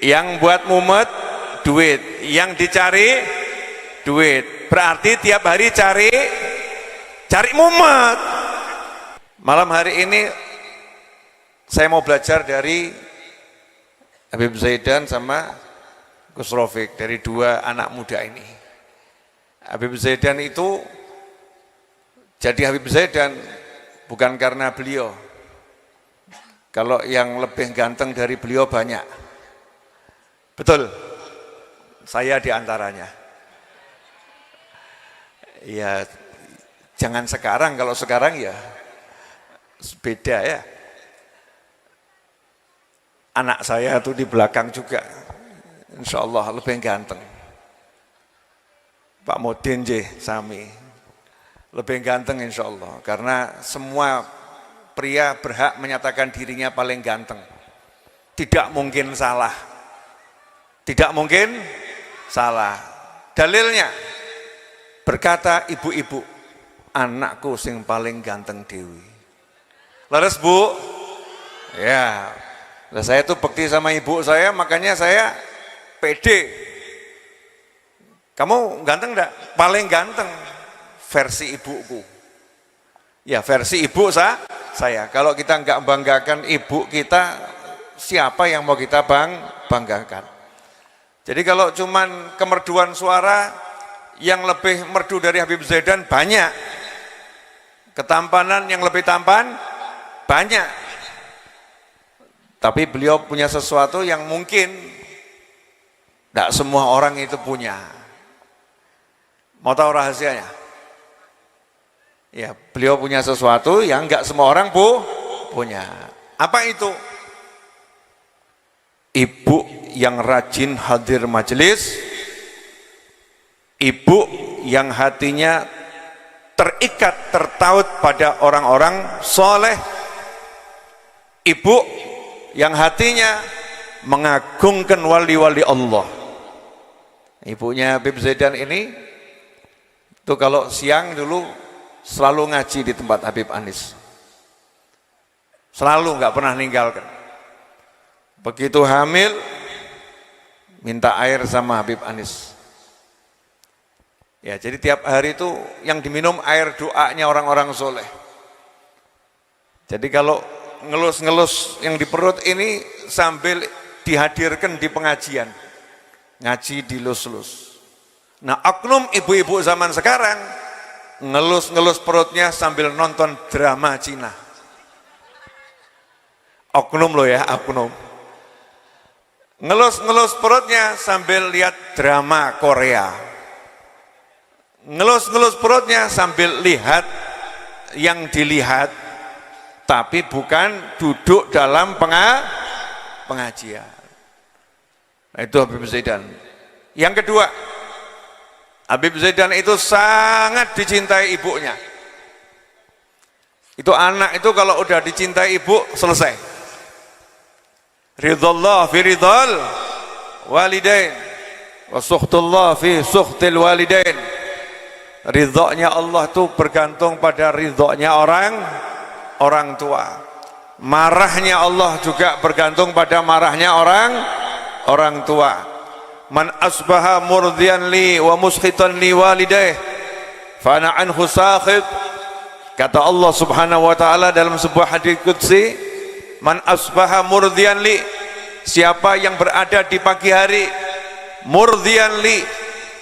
yang buat mumet duit, yang dicari duit. Berarti tiap hari cari mumet. Malam hari ini saya mau belajar dari Habib Zaidan sama Gus Rafiq, dari dua anak muda ini. Habib Zaidan itu jadi Habib Zaidan bukan karena beliau. Kalau yang lebih ganteng dari beliau banyak. Betul, saya diantaranya. Ya, jangan sekarang, kalau sekarang ya beda ya. Anak saya tuh di belakang juga, insya Allah lebih ganteng. Pak Modin J. Sami, lebih ganteng insya Allah. Karena semua pria berhak menyatakan dirinya paling ganteng. Tidak mungkin salah. Tidak mungkin salah. Dalilnya, berkata ibu-ibu, anakku sing paling ganteng dewi. Leres Bu? Ya, saya tuh bekti sama ibu saya, makanya saya pede. Kamu ganteng enggak? Paling ganteng versi ibuku. Ya, versi ibu saya. Kalau kita enggak banggakan ibu kita, siapa yang mau kita banggakan? Jadi kalau cuman kemerduan suara, yang lebih merdu dari Habib Zaidan banyak. Ketampanan yang lebih tampan banyak. Tapi beliau punya sesuatu yang mungkin tidak semua orang itu punya. Mau tahu rahasianya? Ya, beliau punya sesuatu yang enggak semua orang punya. Apa itu? Ibu yang rajin hadir majelis, ibu yang hatinya terikat, tertaut pada orang-orang soleh, ibu yang hatinya mengagungkan wali-wali Allah. Ibunya Habib Zaidan ini tuh kalau siang dulu selalu ngaji di tempat Habib Anis, selalu nggak pernah ninggalkan. Begitu hamil minta air sama Habib Anis. Ya, jadi tiap hari itu yang diminum air doanya orang-orang soleh. Jadi kalau ngelus-ngelus yang di perut ini sambil dihadirkan di pengajian, ngaji dilus-lus. Nah, oknum ibu-ibu zaman sekarang ngelus-ngelus perutnya sambil nonton drama Cina. Oknum loh ya, oknum. Ngelus-ngelus perutnya sambil lihat drama Korea. Ngelus-ngelus perutnya sambil lihat yang dilihat, tapi bukan duduk dalam pengajian. Nah, itu Habib Zaidan. Yang kedua, Habib Zaidan itu sangat dicintai ibunya. Itu anak itu kalau udah dicintai ibu, selesai. Ridallah fi ridal walidain wa sukhtullah fi sukhtil walidain. Ridhonya Allah itu bergantung pada ridhonya orang tua. Marahnya Allah juga bergantung pada marahnya orang tua. Man asbaha murdiyan li wa muskhitan li walidayh fa ana anhu sakhit. Kata Allah Subhanahu wa taala dalam sebuah hadis qudsi, man asbaha murdiyan li, siapa yang berada di pagi hari murdiyan li,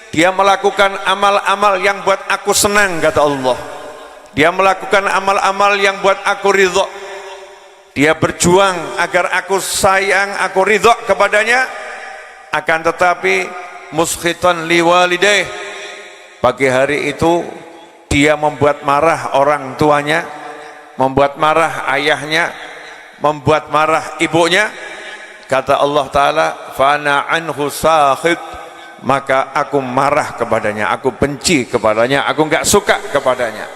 dia melakukan amal-amal yang buat aku senang, kata Allah. Dia melakukan amal-amal yang buat aku ridho. Dia berjuang agar aku sayang, aku ridho kepadanya. Akan tetapi muskhitan liwalidayh, pagi hari itu dia membuat marah orang tuanya, membuat marah ayahnya, membuat marah ibunya. Kata Allah Ta'ala, fana anhu sakhit, maka aku marah kepadanya, aku benci kepadanya, aku enggak suka kepadanya.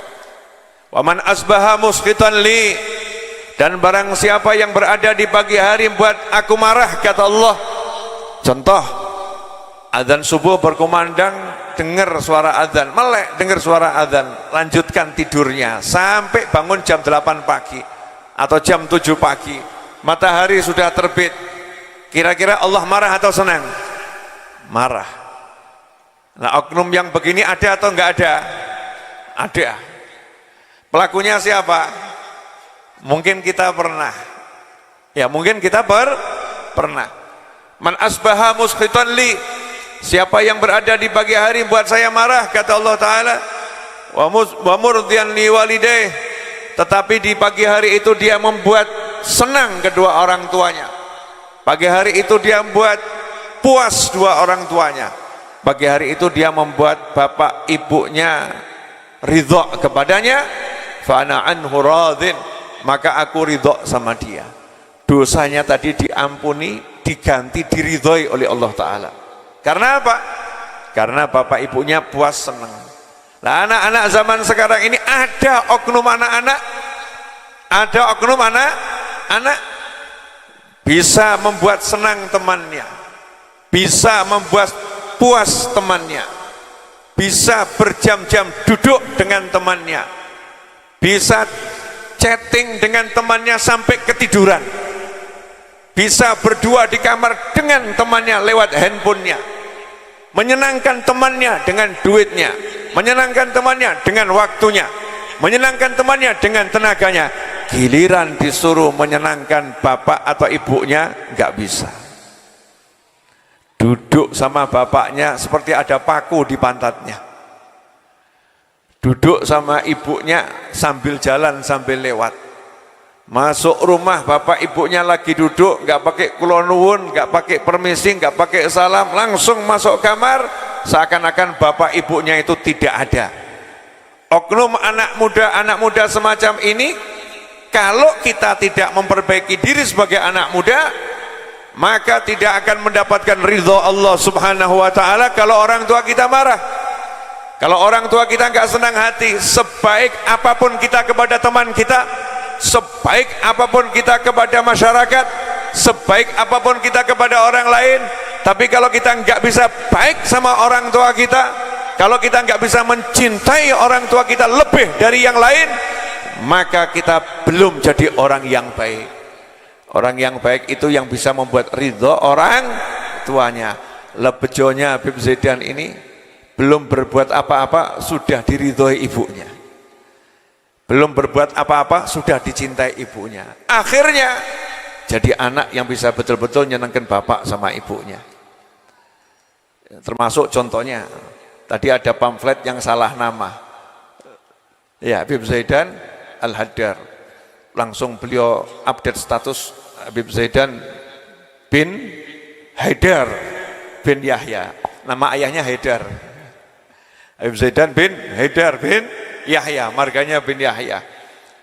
Waman asbaha muskhitan li, dan barang siapa yang berada di pagi hari buat aku marah, kata Allah. Contoh, adzan subuh berkumandang, dengar suara adzan, melek dengar suara adzan, lanjutkan tidurnya sampai bangun jam 8 pagi atau jam 7 pagi, matahari sudah terbit, Kira-kira Allah marah atau senang? Marah. Nah, oknum yang begini ada atau enggak ada? Ada. Pelakunya siapa? Mungkin kita pernah. Ya, mungkin kita pernah. Man asbaha muskhitan li, siapa yang berada di pagi hari buat saya marah, kata Allah Ta'ala, wa murdiyan li walidayh, tetapi di pagi hari itu dia membuat senang kedua orang tuanya. Pagi hari itu dia membuat puas dua orang tuanya. Pagi hari itu dia membuat bapak ibunya ridho kepadanya. Fa ana anhu radin, maka aku ridho sama dia. Dosanya tadi diampuni, diganti, diridhoi oleh Allah Ta'ala. Karena apa? Karena bapak ibunya puas senang. Nah, anak-anak zaman sekarang ini ada oknum anak-anak, ada oknum anak-anak bisa membuat senang temannya, bisa membuat puas temannya, bisa berjam-jam duduk dengan temannya, bisa chatting dengan temannya sampai ketiduran, bisa berdua di kamar dengan temannya lewat handphonenya, menyenangkan temannya dengan duitnya, menyenangkan temannya dengan waktunya, menyenangkan temannya dengan tenaganya. Giliran disuruh menyenangkan bapak atau ibunya, nggak bisa. Duduk sama bapaknya seperti ada paku di pantatnya. Duduk sama ibunya sambil jalan sambil lewat. Masuk rumah bapak ibunya lagi duduk, nggak pakai kula nuwun, nggak pakai permisi, nggak pakai salam, langsung masuk kamar, seakan-akan bapak ibunya itu tidak ada. Oknum anak muda semacam ini, kalau kita tidak memperbaiki diri sebagai anak muda, maka tidak akan mendapatkan ridho Allah Subhanahu wa Ta'ala. Kalau orang tua kita marah, kalau orang tua kita nggak senang hati, sebaik apapun kita kepada teman kita, sebaik apapun kita kepada masyarakat, sebaik apapun kita kepada orang lain, tapi kalau kita nggak bisa baik sama orang tua kita, kalau kita nggak bisa mencintai orang tua kita lebih dari yang lain, maka kita belum jadi orang yang baik. Orang yang baik itu yang bisa membuat ridho orang tuanya. Lebejonya Habib Zaidan ini belum berbuat apa-apa sudah diridhoi ibunya, belum berbuat apa-apa sudah dicintai ibunya. Akhirnya jadi anak yang bisa betul-betul menyenangkan bapak sama ibunya. Termasuk contohnya tadi ada pamflet yang salah nama, ya, Habib Zaidan Al-Haddar, langsung beliau update status Habib Zaidan bin Haidar bin Yahya, nama ayahnya Haidar. Habib Zaidan bin Haidar bin Yahya, marganya bin Yahya.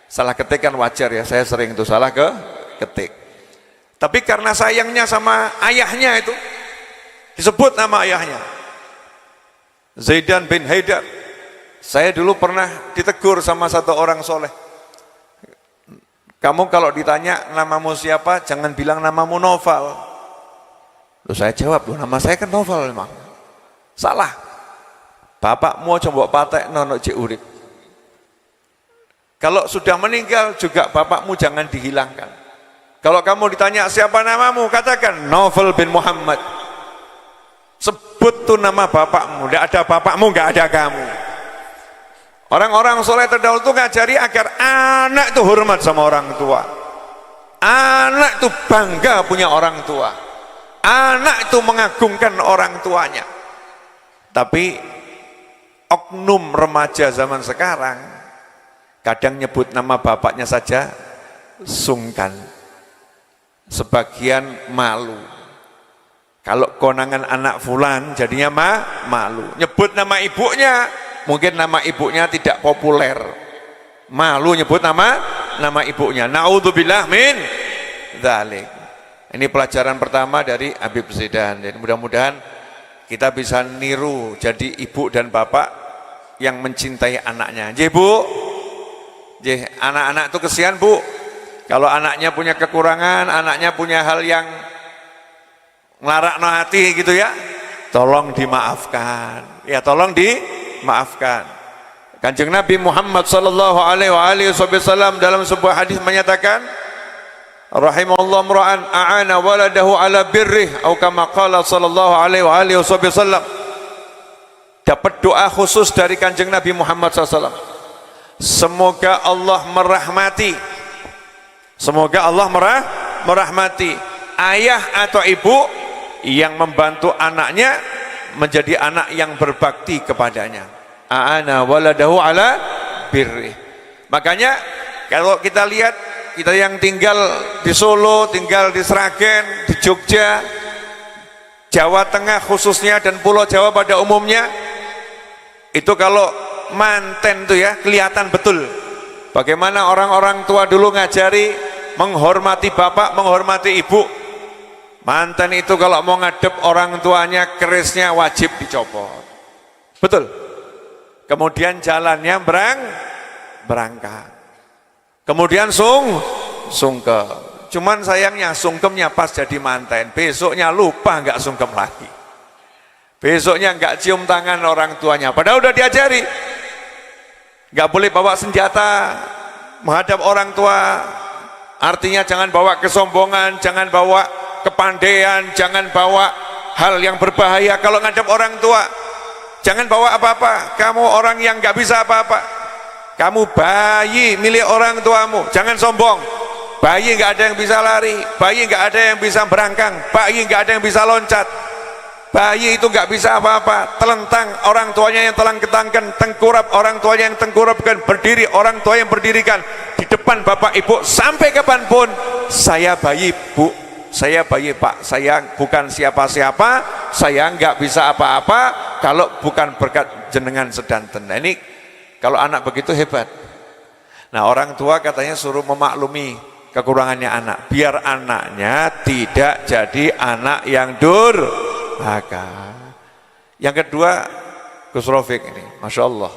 Salah ketik kan wajar ya, saya sering itu salah ketik. Tapi karena sayangnya sama ayahnya itu, disebut nama ayahnya Zaidan bin Haidar. Saya dulu pernah ditegur sama satu orang soleh, kamu kalau ditanya namamu siapa, jangan bilang namamu Noval. Loh, saya jawab, loh, nama saya kan Noval memang. Salah. Bapakmu coba patek nono cek urip. Kalau sudah meninggal juga bapakmu jangan dihilangkan. Kalau kamu ditanya siapa namamu, katakan Novel bin Muhammad. Sebut tuh nama bapakmu, tidak ada bapakmu, nggak ada kamu. Orang-orang soleh terdahulu itu ngajari agar anak itu hormat sama orang tua, anak itu bangga punya orang tua, anak itu mengagungkan orang tuanya. Tapi oknum remaja zaman sekarang kadang nyebut nama bapaknya saja sungkan, sebagian malu. Kalau konangan anak fulan jadinya malu. Nyebut nama ibunya, mungkin nama ibunya tidak populer, malu nyebut nama ibunya. Naudzubillah min dzalik. Ini pelajaran pertama dari Habib Zaidan. Dan mudah-mudahan kita bisa niru jadi ibu dan bapak yang mencintai anaknya. Nggih Bu, nggih, anak-anak itu kesian Bu, kalau anaknya punya kekurangan, anaknya punya hal yang ngelarakno hati gitu ya, tolong dimaafkan. Ya, tolong dimaafkan. Kanjeng Nabi Muhammad sallallahu alaihi wasallam dalam sebuah hadis menyatakan, rahimahullah mura'an a'ana waladahu ala birrih atau kama qala sallallahu alaihi wa alihi wasallam. Dapat doa khusus dari Kanjeng Nabi Muhammad SAW. Semoga Allah merahmati, semoga Allah merahmati ayah atau ibu yang membantu anaknya menjadi anak yang berbakti kepadanya. A'ana waladahu ala birrih. Makanya kalau kita lihat, kita yang tinggal di Solo, tinggal di Sragen, di Jogja, Jawa Tengah khususnya, dan Pulau Jawa pada umumnya, itu kalau manten tuh ya kelihatan betul bagaimana orang-orang tua dulu ngajari menghormati bapak, menghormati ibu. Manten itu kalau mau ngadep orang tuanya, kerisnya wajib dicopot, betul. Kemudian jalannya berangkat, kemudian sungkem. Cuman sayangnya sungkemnya pas jadi manten, besoknya lupa nggak sungkem lagi, besoknya nggak cium tangan orang tuanya, padahal udah diajari nggak boleh bawa senjata menghadap orang tua. Artinya jangan bawa kesombongan, jangan bawa kepandaian, jangan bawa hal yang berbahaya kalau ngadep orang tua. Jangan bawa apa-apa, kamu orang yang nggak bisa apa-apa, kamu bayi milik orang tuamu, jangan sombong. Bayi nggak ada yang bisa lari, bayi nggak ada yang bisa berangkang, bayi nggak ada yang bisa loncat, bayi itu nggak bisa apa-apa. Telentang orang tuanya yang telang ketangkan, tengkurap orang tuanya yang tengkurapkan, berdiri orang tua yang berdirikan di depan bapak ibu. Sampai kapanpun, saya bayi bu, saya bayi pak, saya bukan siapa-siapa, saya nggak bisa apa-apa kalau bukan berkat jenengan sedanten. Nah, ini kalau anak begitu hebat. Nah, orang tua katanya suruh memaklumi kekurangannya anak, biar anaknya tidak jadi anak yang durhaka. Yang kedua, Gus Rafiq ini, Masya Allah,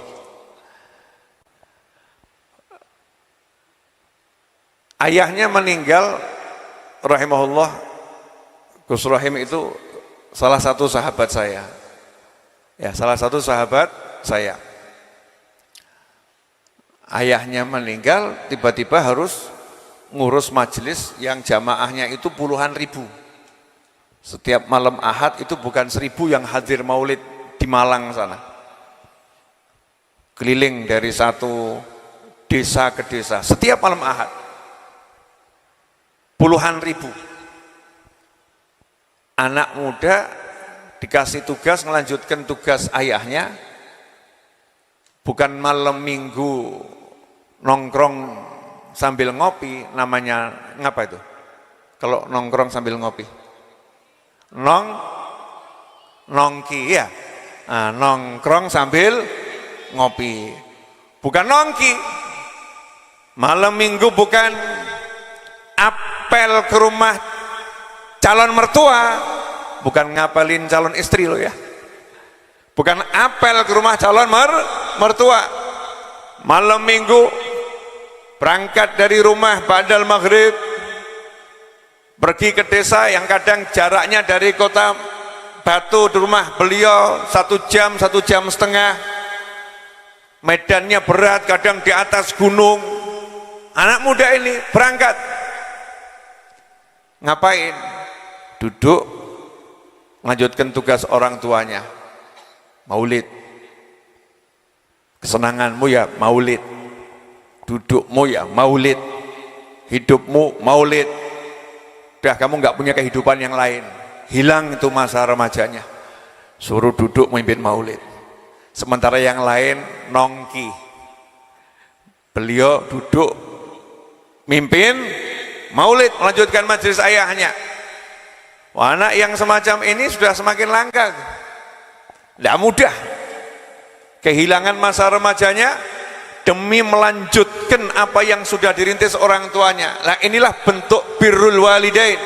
ayahnya meninggal rahimahullah. Gus Rahim itu salah satu sahabat saya, ya, salah satu sahabat saya. Ayahnya meninggal, tiba-tiba harus ngurus majelis yang jamaahnya itu puluhan ribu. Setiap malam Ahad itu bukan 1000 yang hadir maulid di Malang sana, keliling dari satu desa ke desa setiap malam Ahad, puluhan ribu. Anak muda dikasih tugas melanjutkan tugas ayahnya, bukan malam minggu nongkrong sambil ngopi. Namanya ngapa itu kalau nongkrong sambil ngopi? Nongki ya. Nah, nongkrong sambil ngopi, bukan nongki. Malam minggu bukan apel ke rumah calon mertua, bukan ngapelin calon istri lo ya, bukan apel ke rumah calon mertua. Malam minggu berangkat dari rumah ba'dal maghrib, pergi ke desa yang kadang jaraknya dari kota Batu di rumah beliau 1 jam, 1 jam setengah. Medannya berat, kadang di atas gunung. Anak muda ini berangkat, ngapain? Duduk melanjutkan tugas orang tuanya, maulid. Kesenanganmu ya maulid, dudukmu ya maulid, hidupmu maulid. Udah kamu nggak punya kehidupan yang lain, hilang itu masa remajanya, suruh duduk memimpin maulid. Sementara yang lain nongki, beliau duduk mimpin maulid, melanjutkan majelis ayahnya. Wah, anak yang semacam ini sudah semakin langka, tidak mudah kehilangan masa remajanya demi melanjutkan apa yang sudah dirintis orang tuanya. Nah, inilah bentuk birrul walidain.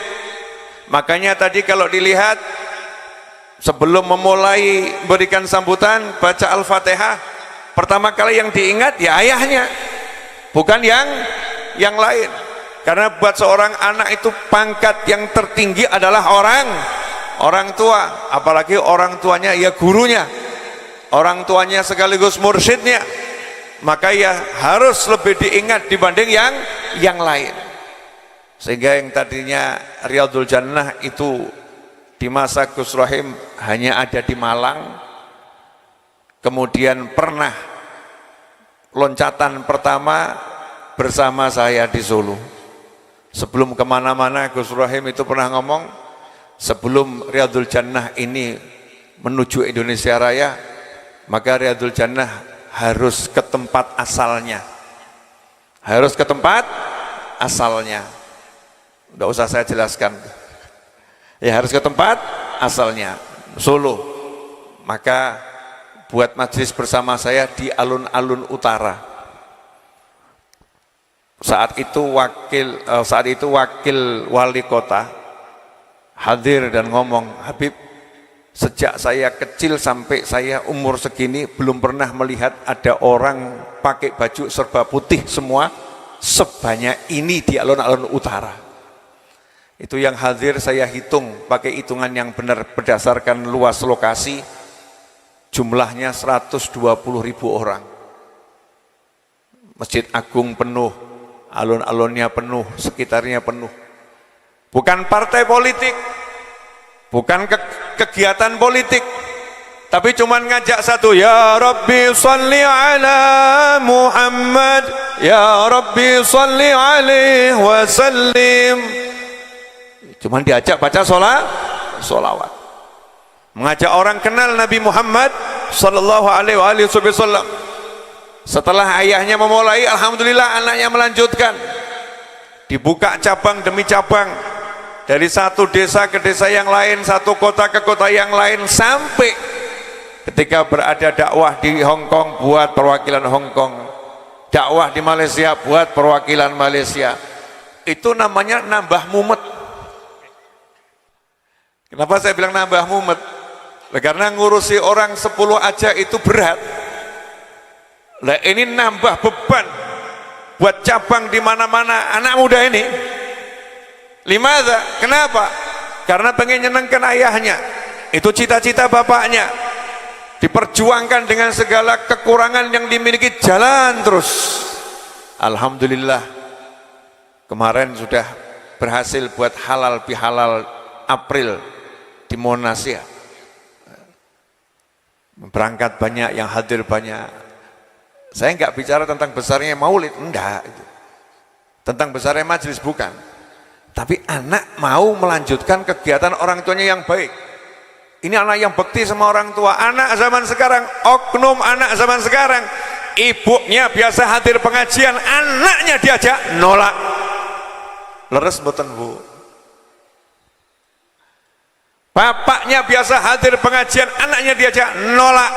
Makanya tadi kalau dilihat sebelum memulai berikan sambutan baca Al-Fatihah, pertama kali yang diingat ya ayahnya, bukan yang lain. Karena buat seorang anak itu pangkat yang tertinggi adalah orang tua, apalagi orang tuanya ya gurunya, orang tuanya sekaligus mursyidnya, maka ya harus lebih diingat dibanding yang lain. Sehingga yang tadinya Riyadul Jannah itu di masa Gus Rohim hanya ada di Malang, kemudian pernah loncatan pertama bersama saya di Solo. Sebelum kemana-mana Gus Rohim itu pernah ngomong, sebelum Riyadul Jannah ini menuju Indonesia Raya, maka Riyadul Jannah harus ke tempat asalnya. Harus ke tempat asalnya. Tidak usah saya jelaskan. Ya harus ke tempat asalnya, Solo. Maka buat majelis bersama saya di alun-alun utara. Saat itu wakil wali kota hadir dan ngomong, Habib, sejak saya kecil sampai saya umur segini belum pernah melihat ada orang pakai baju serba putih semua sebanyak ini di alun-alun utara. Itu yang hadir saya hitung pakai hitungan yang benar berdasarkan luas lokasi, jumlahnya 120.000 orang. Masjid Agung penuh, alun-alunnya penuh, sekitarnya penuh. Bukan partai politik, bukan kegiatan politik, tapi cuman ngajak satu, ya Rabbi salli ala Muhammad, ya Rabbi salli alaihi wasallim. Cuman diajak baca sholawat, mengajak orang kenal Nabi Muhammad sallallahu alaihi wasallam. Setelah ayahnya memulai, alhamdulillah anaknya melanjutkan. Dibuka cabang demi cabang, dari satu desa ke desa yang lain, satu kota ke kota yang lain, sampai ketika berada dakwah di Hong Kong buat perwakilan Hong Kong, dakwah di Malaysia buat perwakilan Malaysia. Itu namanya nambah mumet. Kenapa saya bilang nambah mumet? Karena ngurusi orang 10 aja itu berat. Lah ini nambah beban buat cabang di mana-mana anak muda ini. Limadha? Kenapa? Karena pengen nyenengkan ayahnya. Itu cita-cita bapaknya. Diperjuangkan dengan segala kekurangan yang dimiliki, jalan terus. Alhamdulillah. Kemarin sudah berhasil buat halal bihalal April di Monas ya. Berangkat banyak, yang hadir banyak. Saya enggak bicara tentang besarnya maulid, enggak. Tentang besarnya majelis, bukan. Tapi anak mau melanjutkan kegiatan orang tuanya yang baik. Ini anak yang bekti sama orang tua. Anak zaman sekarang, oknum anak zaman sekarang, ibunya biasa hadir pengajian, anaknya diajak nolak. Leres mboten Bu? Bapaknya biasa hadir pengajian, anaknya diajak nolak.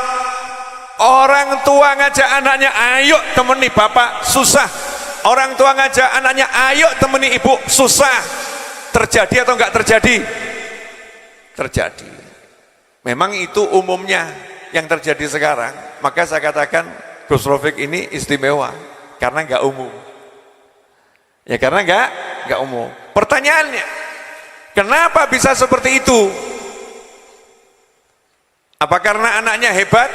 Orang tua ngajak anaknya, ayo temani bapak, susah. Orang tua ngajak anaknya, ayo temani ibu, susah. Terjadi atau enggak terjadi? Terjadi. Memang itu umumnya yang terjadi sekarang. Maka saya katakan Gus Rofiq ini istimewa karena enggak umum. Ya karena enggak umum. Pertanyaannya, kenapa bisa seperti itu? Apa karena anaknya hebat?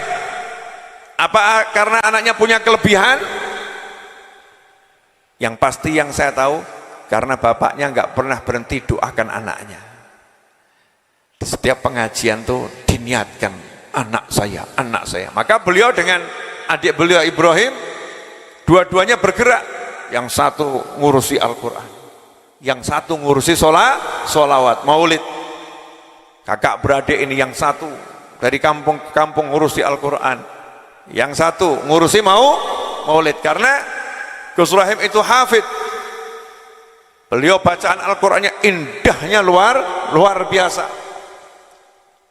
Apa karena anaknya punya kelebihan? Yang pasti yang saya tahu, karena bapaknya nggak pernah berhenti doakan anaknya. Di setiap pengajian tuh diniatkan, anak saya, anak saya. Maka beliau dengan adik beliau Ibrahim, dua-duanya bergerak. Yang satu ngurusi Al-Quran, yang satu ngurusi sholawat, maulid. Kakak beradik ini yang satu dari kampung ke kampung ngurusi Al-Quran, yang satu ngurusi maulid. Karena Gus Rahim itu hafid, beliau bacaan Al-Qurannya indahnya luar biasa.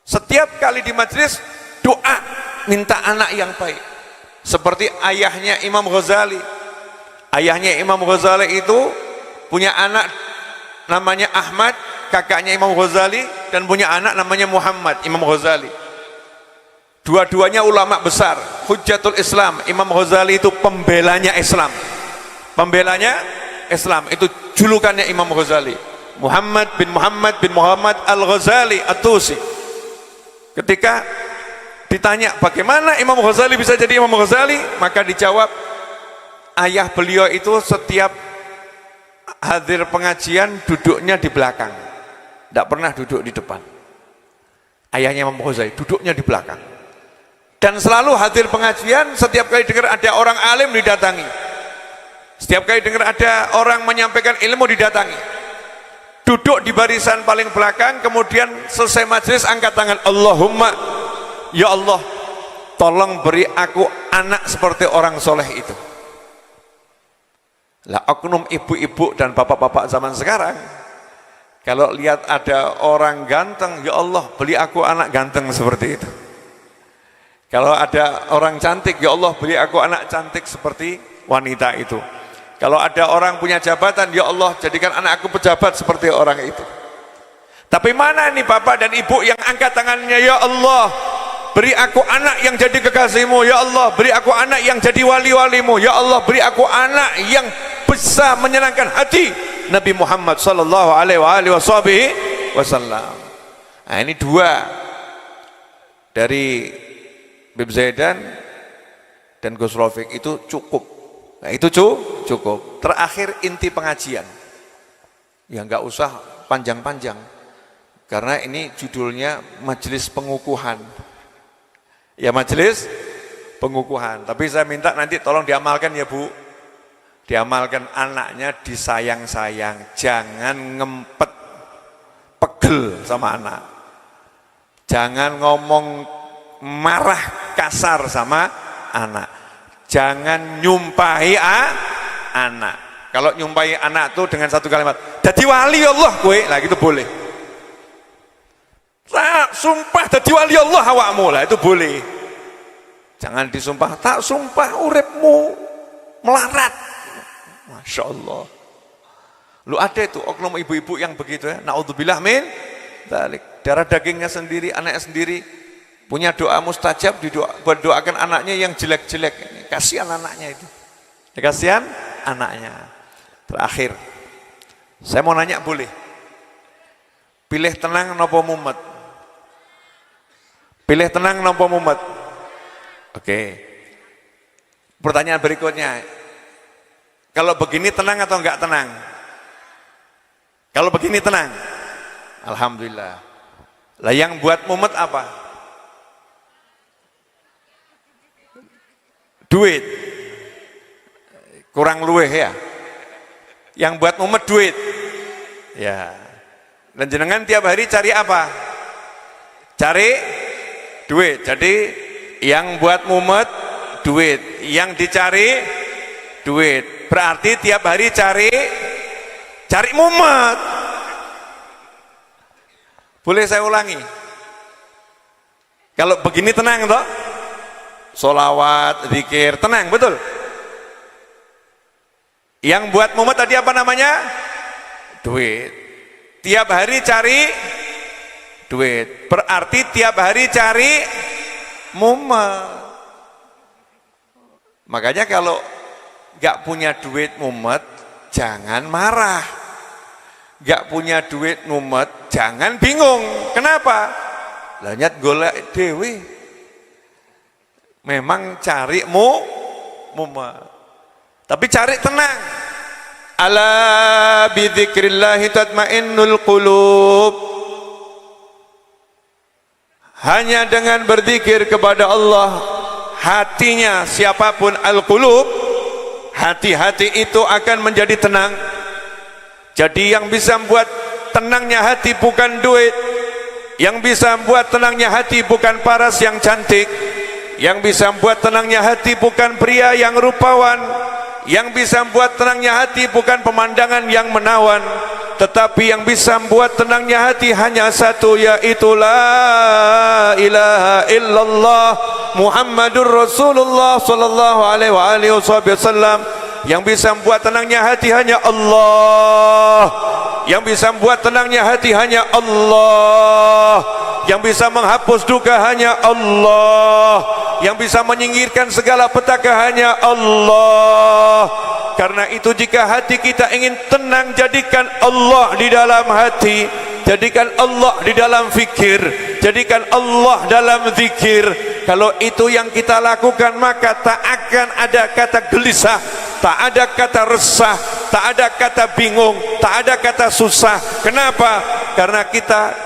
Setiap kali di majelis doa minta anak yang baik, seperti ayahnya Imam Ghazali. Ayahnya Imam Ghazali itu punya anak namanya Ahmad, kakaknya Imam Ghazali, dan punya anak namanya Muhammad, Imam Ghazali. Dua-duanya ulama besar, Hujjatul Islam. Imam Ghazali itu pembelanya Islam. Pembelanya Islam, itu julukannya Imam Ghazali. Muhammad bin Muhammad Al-Ghazali At-Tusi. Ketika ditanya bagaimana Imam Ghazali bisa jadi Imam Ghazali, maka dijawab, ayah beliau itu setiap hadir pengajian duduknya di belakang, tidak pernah duduk di depan. Ayahnya Imam Ghazali duduknya di belakang, dan selalu hadir pengajian. Setiap kali dengar ada orang alim didatangi, setiap kali dengar ada orang menyampaikan ilmu didatangi, duduk di barisan paling belakang. Kemudian selesai majelis angkat tangan, Allahumma, ya Allah, tolong beri aku anak seperti orang soleh itu. Lah oknum ibu-ibu dan bapak-bapak zaman sekarang, kalau lihat ada orang ganteng, ya Allah beli aku anak ganteng seperti itu. Kalau ada orang cantik, ya Allah beli aku anak cantik seperti wanita itu. Kalau ada orang punya jabatan, ya Allah jadikan anak aku pejabat seperti orang itu. Tapi mana nih bapak dan ibu yang angkat tangannya, ya Allah beri aku anak yang jadi kekasihmu, ya Allah beri aku anak yang jadi wali-walimu, ya Allah beri aku anak yang bisa menyenangkan hati Nabi Muhammad sallallahu alaihi wasallam. Nah, ini dua dari Bib Zaidan dan Gus Rafiq itu cukup. Nah, itu cukup. Terakhir inti pengajian. Ya enggak usah panjang-panjang. Karena ini judulnya majelis pengukuhan. Ya majelis pengukuhan. Tapi saya minta nanti tolong diamalkan ya Bu. Diamalkan, anaknya disayang-sayang, jangan ngempet pegel sama anak, jangan ngomong marah kasar sama anak, jangan nyumpahi anak. Kalau nyumpahi anak tuh dengan satu kalimat, jadi wali Allah gue, lah gitu boleh. Tak sumpah jadi wali Allah awakmu, lah itu boleh. Jangan disumpah, tak sumpah uripmu melarat. Masya Allah. Lu ada itu oknum ibu-ibu yang begitu ya. Naudzubillah min dzalik. Darah dagingnya sendiri, anaknya sendiri, punya doa mustajab, berdoakan anaknya yang jelek-jelek. Kasihan anaknya itu. Kasihan anaknya. Terakhir, saya mau nanya boleh? Pilih tenang nopo mumet? Pilih tenang nopo mumet? Oke. Pertanyaan berikutnya, kalau begini tenang atau enggak tenang? Kalau begini tenang, alhamdulillah. Lah yang buat mumet apa? Duit. Kurang luweh ya. Yang buat mumet duit. Ya. Dan jenengan tiap hari cari apa? Cari duit. Jadi yang buat mumet duit, yang dicari duit. Berarti tiap hari cari mumet. Boleh saya ulangi? Kalau begini tenang toh? Sholawat, zikir, tenang, betul? Yang buat mumet tadi apa namanya? Duit. Tiap hari cari duit. Berarti tiap hari cari mumet. Makanya kalau gak punya duit mumet, jangan marah. Gak punya duit mumet, jangan bingung. Kenapa? Lanyat golek dewi. Memang cari mumet. Tapi cari tenang. Ala bidzikrillahi tatmainnul qulub. Hanya dengan berzikir kepada Allah, hatinya siapapun al-qulub, hati-hati itu akan menjadi tenang. Jadi yang bisa membuat tenangnya hati bukan duit, yang bisa membuat tenangnya hati bukan paras yang cantik, yang bisa membuat tenangnya hati bukan pria yang rupawan, yang bisa membuat tenangnya hati bukan pemandangan yang menawan, tetapi yang bisa membuat tenangnya hati hanya satu, yaitu la ilaha illallah Muhammadur Rasulullah sallallahu alaihi wasallam. Yang bisa membuat tenangnya hati hanya Allah. Yang bisa membuat tenangnya hati hanya Allah. Yang bisa menghapus duka hanya Allah. Yang bisa menyingkirkan segala petaka hanya Allah. Karena itu jika hati kita ingin tenang, jadikan Allah di dalam hati, jadikan Allah di dalam fikir, jadikan Allah dalam zikir. Kalau itu yang kita lakukan, maka tak akan ada kata gelisah, tak ada kata resah, tak ada kata bingung, tak ada kata susah. Kenapa? Karena kita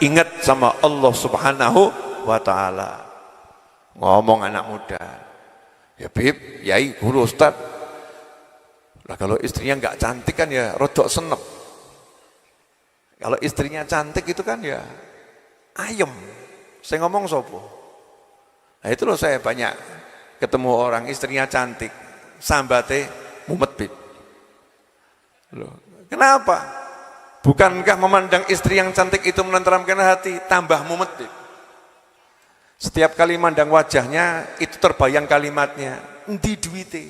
ingat sama Allah Subhanahu wa ta'ala. Ngomong anak muda, ya Bib, Yai, guru, Ustad, lah kalau istrinya nggak cantik kan ya rodok senep. Kalau istrinya cantik itu kan ya ayem. Saya ngomong sopo. Nah itu loh, saya banyak ketemu orang istrinya cantik, sambate mumet Bib. Loh, kenapa? Bukankah memandang istri yang cantik itu menenteramkan hati, tambah mumet Bib? Setiap kali mandang wajahnya, itu terbayang kalimatnya, endi duite?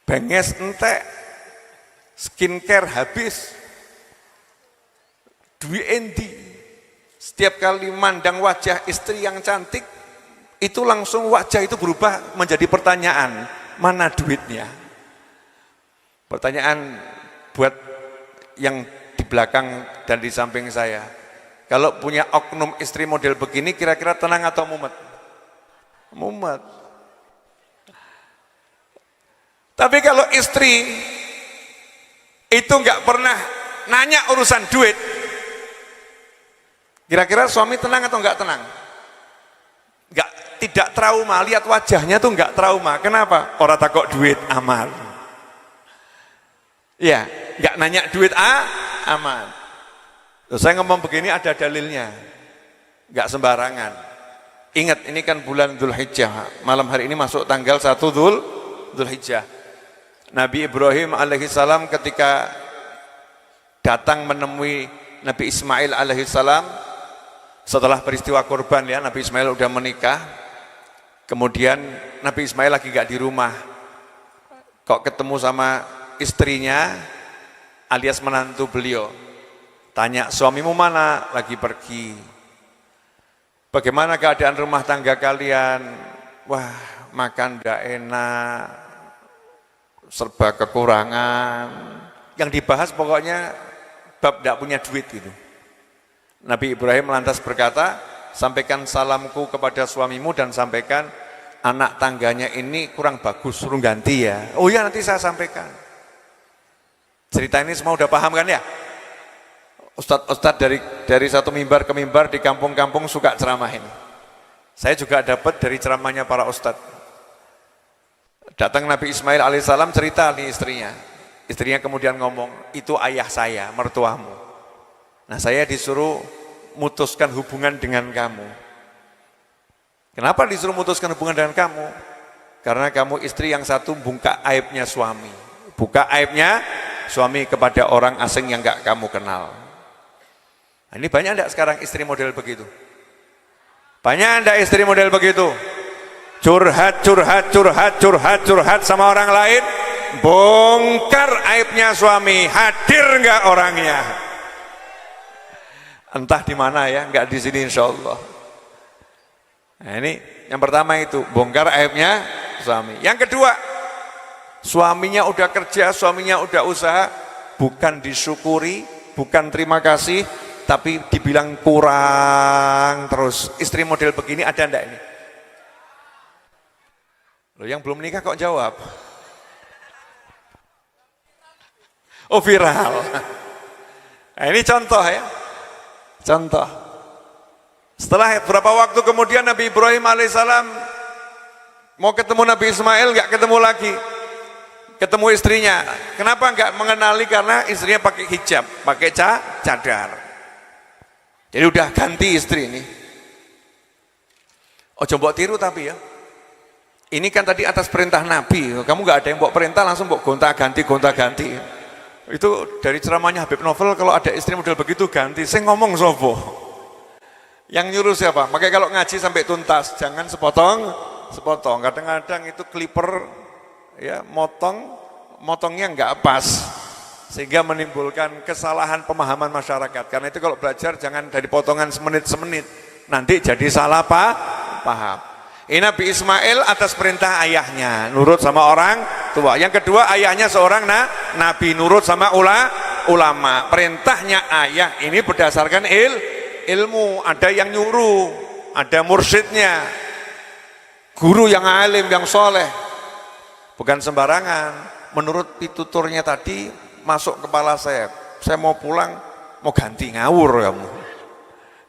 Benges entek, skincare habis, duit endi? Setiap kali mandang wajah istri yang cantik, itu langsung wajah itu berubah menjadi pertanyaan, mana duitnya? Pertanyaan buat yang di belakang dan di samping saya, kalau punya oknum istri model begini, kira-kira tenang atau mumet? Mumet. Tapi kalau istri itu nggak pernah nanya urusan duit, kira-kira suami tenang atau nggak tenang? Nggak, tidak trauma, lihat wajahnya tuh nggak trauma. Kenapa? Orang takut duit aman. Ya, nggak nanya duit aman. Terus saya ngomong begini ada dalilnya, nggak sembarangan. Ingat, ini kan bulan Dzulhijjah. Malam hari ini masuk tanggal 1 Dzulhijjah. Nabi Ibrahim alaihissalam ketika datang menemui Nabi Ismail alaihissalam setelah peristiwa kurban, ya, Nabi Ismail udah menikah. Kemudian Nabi Ismail lagi nggak di rumah, kok ketemu sama istrinya alias menantu beliau. Tanya, suamimu mana? Lagi pergi. Bagaimana keadaan rumah tangga kalian? Wah, makan tidak enak, serba kekurangan. Yang dibahas pokoknya bab tidak punya duit gitu. Nabi Ibrahim lantas berkata, sampaikan salamku kepada suamimu dan sampaikan anak tangganya ini kurang bagus, suruh ganti ya. Oh ya, nanti saya sampaikan. Cerita ini semua udah paham kan ya? Ustadz dari satu mimbar ke mimbar di kampung-kampung suka ceramahin. Saya juga dapat dari ceramahnya para ustadz. Datang Nabi Ismail alaihissalam cerita nih istrinya. Istrinya kemudian ngomong, itu ayah saya, mertuamu. Nah saya disuruh mutuskan hubungan dengan kamu. Kenapa disuruh mutuskan hubungan dengan kamu? Karena kamu istri yang satu buka aibnya suami. Buka aibnya suami kepada orang asing yang gak kamu kenal. Nah, ini banyak enggak sekarang istri model begitu? Banyak enggak istri model begitu? Curhat sama orang lain, bongkar aibnya suami, hadir enggak orangnya? Entah di mana ya, enggak di sini insyaallah. Nah, ini yang pertama itu, bongkar aibnya suami. Yang kedua, suaminya udah kerja, suaminya udah usaha, bukan disyukuri, bukan terima kasih, tapi dibilang kurang terus. Istri model begini ada enggak ini? Loh, yang belum menikah kok jawab? Oh, viral. Nah, ini contoh ya. Contoh. Setelah beberapa waktu kemudian Nabi Ibrahim alaihissalam mau ketemu Nabi Ismail, enggak ketemu lagi. Ketemu istrinya. Kenapa enggak mengenali? Karena istrinya pakai hijab, pakai cadar. Jadi udah ganti istri ini. Oh, coba tiru tapi ya. Ini kan tadi atas perintah Nabi. Kamu nggak ada yang bawa perintah langsung bawa gonta-ganti. Itu dari ceramahnya Habib Novel, kalau ada istri model begitu ganti. Saya ngomong sopo. Yang nyuruh siapa? Makanya kalau ngaji sampai tuntas, jangan sepotong. Kadang-kadang itu clipper ya, motongnya nggak pas. Sehingga menimbulkan kesalahan pemahaman masyarakat. Karena itu kalau belajar jangan dari potongan semenit, nanti jadi salah paham. Ini Nabi Ismail atas perintah ayahnya, nurut sama orang tua. Yang kedua, ayahnya seorang nabi, nurut sama ulama. Perintahnya ayah ini berdasarkan ilmu, ada yang nyuruh, ada mursyidnya. guru yang alim, yang soleh, bukan sembarangan. Menurut pituturnya tadi masuk kepala saya mau pulang, mau ganti ngawur kamu.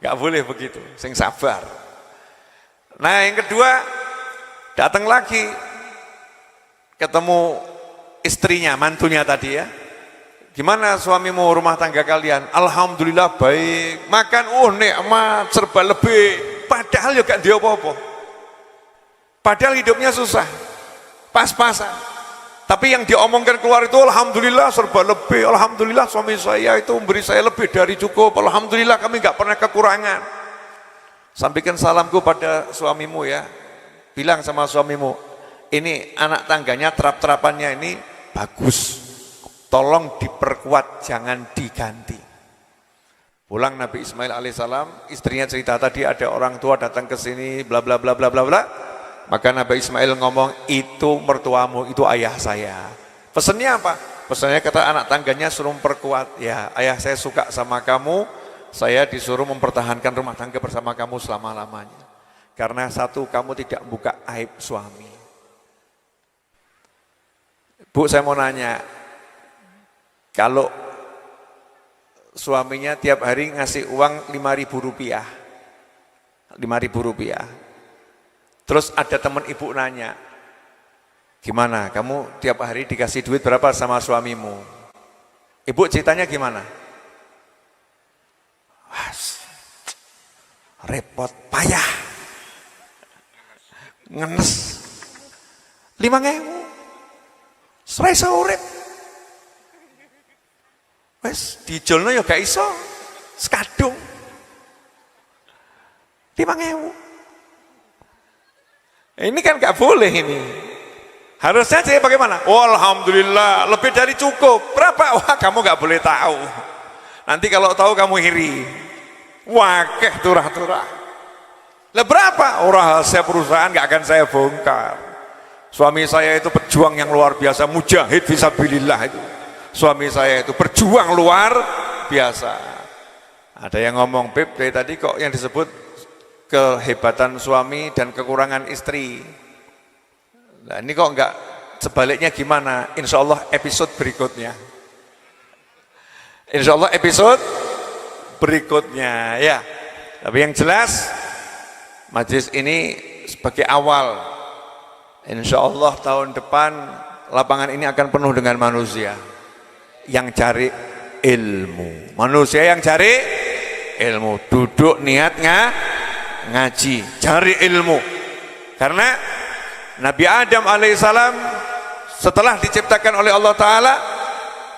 Gak boleh begitu, sing sabar. Nah yang kedua, datang lagi, ketemu istrinya, mantunya tadi ya. Gimana suamimu, rumah tangga kalian? Alhamdulillah baik, makan nikmat, serba lebih. Padahal ya gak dia apa-apa. Padahal hidupnya susah, pas-pasan. Tapi yang diomongkan keluar itu alhamdulillah serba lebih, alhamdulillah suami saya itu memberi saya lebih dari cukup, alhamdulillah kami nggak pernah kekurangan. Sampaikan salamku pada suamimu ya, bilang sama suamimu, ini anak tangganya terap-terapannya ini bagus, tolong diperkuat, jangan diganti. Pulang Nabi Ismail alaihissalam, istrinya cerita tadi ada orang tua datang ke sini, bla bla bla bla bla bla. Maka Nabi Ismail ngomong, itu mertuamu, itu ayah saya. Pesannya apa? Pesannya kata anak tangganya suruh memperkuat. Ya, ayah saya suka sama kamu, saya disuruh mempertahankan rumah tangga bersama kamu selama-lamanya. Karena satu, kamu tidak membuka aib suami. Bu, saya mau nanya, kalau suaminya tiap hari ngasih uang 5.000 rupiah, 5.000 rupiah, terus ada teman ibu nanya, gimana kamu tiap hari dikasih duit berapa sama suamimu? Ibu ceritanya gimana? Repot, payah, ngenes, 5.000, serai urip, wes dijolno ya gak iso, sekadung, 5.000. Ini kan gak boleh ini. Harusnya saya bagaimana? Oh, alhamdulillah lebih dari cukup. Berapa? Wah, kamu gak boleh tahu. Nanti kalau tahu kamu iri. Wakeh turah-turah. Lah berapa? Oh, rahasia perusahaan gak akan saya bongkar. Suami saya itu pejuang yang luar biasa, mujahid fisabilillah itu. Suami saya itu berjuang luar biasa. Ada yang ngomong, Beb, dari tadi kok yang disebut kehebatan suami dan kekurangan istri. Nah ini kok enggak sebaliknya gimana? Insya Allah episode berikutnya. Insya Allah episode berikutnya ya. Tapi yang jelas majelis ini sebagai awal. Insya Allah tahun depan lapangan ini akan penuh dengan manusia yang cari ilmu. Manusia yang cari ilmu. Duduk niatnya ngaji, cari ilmu. Karena Nabi Adam alaihissalam setelah diciptakan oleh Allah Ta'ala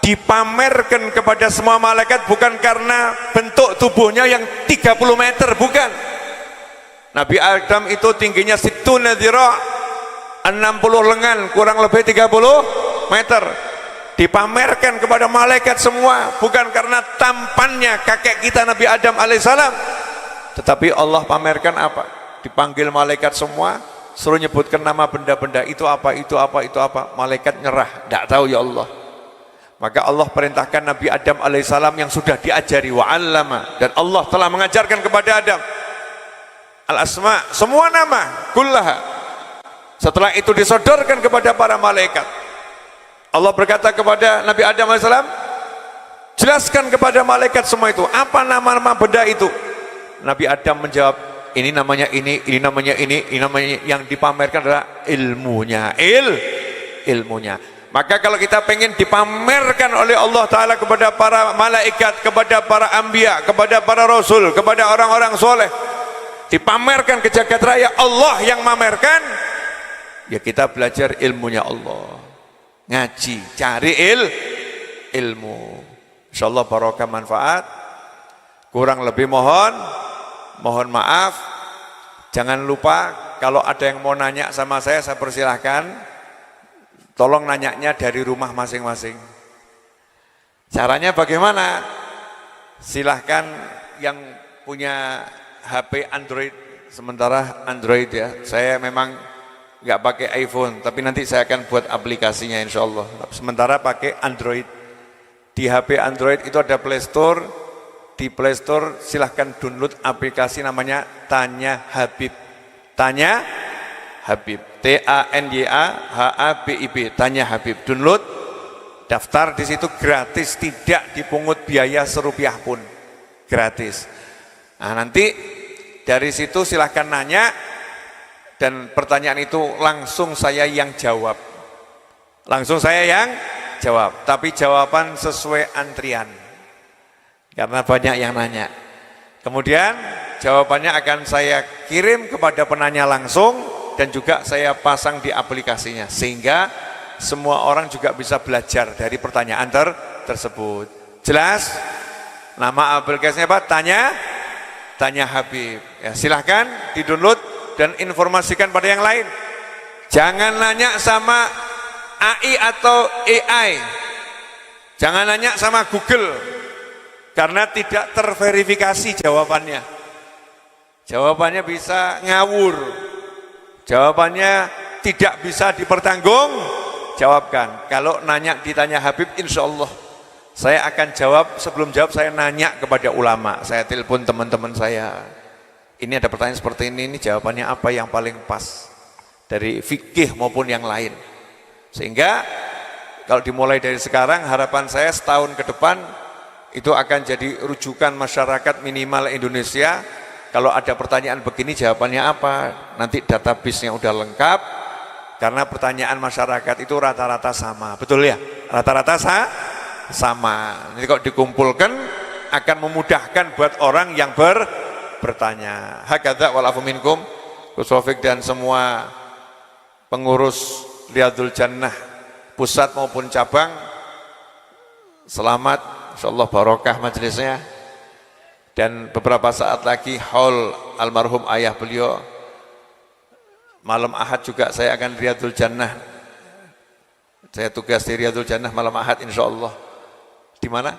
dipamerkan kepada semua malaikat bukan karena bentuk tubuhnya yang 30 meter, bukan. Nabi Adam itu tingginya situna dhira', 60 lengan, kurang lebih 30 meter. Dipamerkan kepada malaikat semua bukan karena tampannya kakek kita Nabi Adam alaihissalam, tetapi Allah pamerkan apa? Dipanggil malaikat semua, suruh nyebutkan nama benda-benda, itu apa, itu apa, itu apa. Malaikat nyerah, tidak tahu ya Allah. Maka Allah perintahkan Nabi Adam alaihissalam yang sudah diajari wa'allama, dan Allah telah mengajarkan kepada Adam al-asma, semua nama, kullaha. Setelah itu disodorkan kepada para malaikat. Allah berkata kepada Nabi Adam alaihissalam, jelaskan kepada malaikat semua itu, apa nama-nama benda itu. Nabi Adam menjawab, ini namanya ini namanya ini namanya. Yang dipamerkan adalah ilmunya, ilmunya. Maka kalau kita pengen dipamerkan oleh Allah Ta'ala kepada para malaikat, kepada para anbiya, kepada para rasul, kepada orang-orang soleh, dipamerkan ke jagat raya, Allah yang mamerkan, ya kita belajar ilmunya Allah, ngaji, cari ilmu. InsyaAllah barokah manfaat. Kurang lebih mohon maaf. Jangan lupa kalau ada yang mau nanya sama saya persilahkan. Tolong nanyanya dari rumah masing-masing. Caranya bagaimana? Silahkan yang punya HP Android, sementara Android ya. Saya memang nggak pakai iPhone, tapi nanti saya akan buat aplikasinya insya Allah. Sementara pakai Android. Di HP Android itu ada Play Store. Di Play Store silahkan download aplikasi namanya Tanya Habib. Tanya Habib. TANYAHABIB, Tanya Habib. Download, daftar di situ gratis, tidak dipungut biaya serupiah pun, gratis. Nah, nanti dari situ silahkan nanya, dan pertanyaan itu langsung saya yang jawab. Langsung saya yang jawab, tapi jawaban sesuai antrian, karena banyak yang nanya. Kemudian jawabannya akan saya kirim kepada penanya langsung, dan juga saya pasang di aplikasinya, sehingga semua orang juga bisa belajar dari pertanyaan tersebut. Jelas? Nama aplikasinya apa? Tanya Habib. Ya, silahkan di-download dan informasikan pada yang lain. Jangan nanya sama AI atau AI. Jangan nanya sama Google, karena tidak terverifikasi jawabannya. Jawabannya bisa ngawur. Jawabannya tidak bisa dipertanggungjawabkan. Kalau nanya ditanya Habib, insya Allah saya akan jawab. Sebelum jawab saya nanya kepada ulama, saya telepon teman-teman saya, ini ada pertanyaan seperti ini jawabannya apa yang paling pas dari fikih maupun yang lain. Sehingga kalau dimulai dari sekarang, harapan saya setahun ke depan itu akan jadi rujukan masyarakat minimal Indonesia. Kalau ada pertanyaan begini jawabannya apa, nanti database-nya udah lengkap, karena pertanyaan masyarakat itu rata-rata sama, betul ya? Rata-rata sama. Nanti kalau dikumpulkan akan memudahkan buat orang yang bertanya. Hakadza walafu minkum, Gus Taufik dan semua pengurus Riyadul Jannah pusat maupun cabang, selamat, insyaallah barokah majelisnya. Dan beberapa saat lagi haul almarhum ayah beliau, malam Ahad juga saya akan Riyadul Jannah. Saya tugas di Riyadul Jannah malam Ahad insyaallah. Di mana?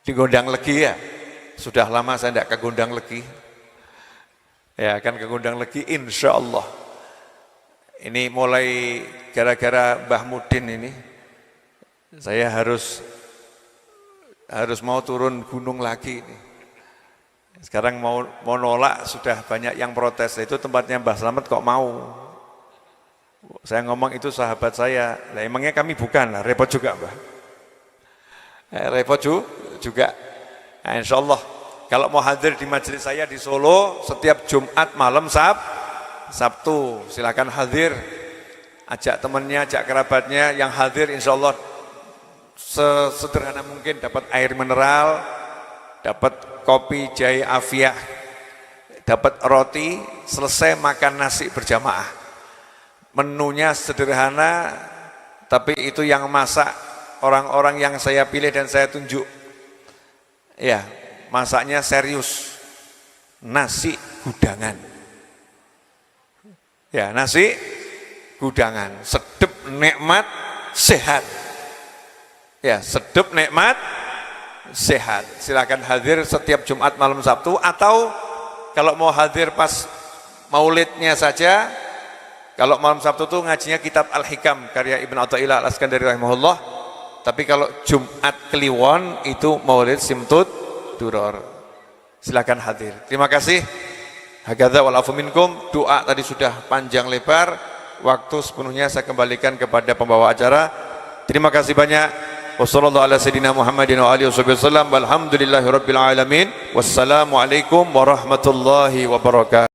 Di Gondang Legi ya. Sudah lama saya tidak ke Gondang Legi. Ya, akan ke Gondang Legi insyaallah. Ini mulai gara-gara Mbah Mudin ini, saya harus mau turun gunung lagi. Sekarang mau nolak, sudah banyak yang protes. Itu tempatnya Mbah Slamet kok mau. Saya ngomong itu sahabat saya. Nah, emangnya kami bukan lah, repot juga Mbah. Repot juga. Nah, insya Allah kalau mau hadir di majelis saya di Solo setiap Jumat malam Sabtu, silakan hadir, ajak temannya, ajak kerabatnya yang hadir, insya Allah sesederhana mungkin dapat air mineral, dapat kopi jahe afiah, dapat roti, selesai makan nasi berjamaah. Menunya sederhana, tapi itu yang masak orang-orang yang saya pilih dan saya tunjuk. Ya, masaknya serius, nasi gudangan. Ya, nasi gudangan, sedep, nikmat, sehat. Ya, sedep, nikmat, sehat. Silakan hadir setiap Jumat malam Sabtu, atau kalau mau hadir pas maulidnya saja. Kalau malam Sabtu tuh ngajinya kitab Al-Hikam karya Ibn Athaillah Al-Askandari rahimahullah. Tapi kalau Jumat Kliwon itu maulid Simtud Duror. Silakan hadir. Terima kasih. Hakadza walafu minkum. Doa tadi sudah panjang lebar, waktu sepenuhnya saya kembalikan kepada pembawa acara. Terima kasih banyak. Wassallallahu ala sayyidina Muhammadin wa alihi wasallam. Walhamdulillahirabbil alamin. Wassalamualaikum warahmatullahi wabarakatuh.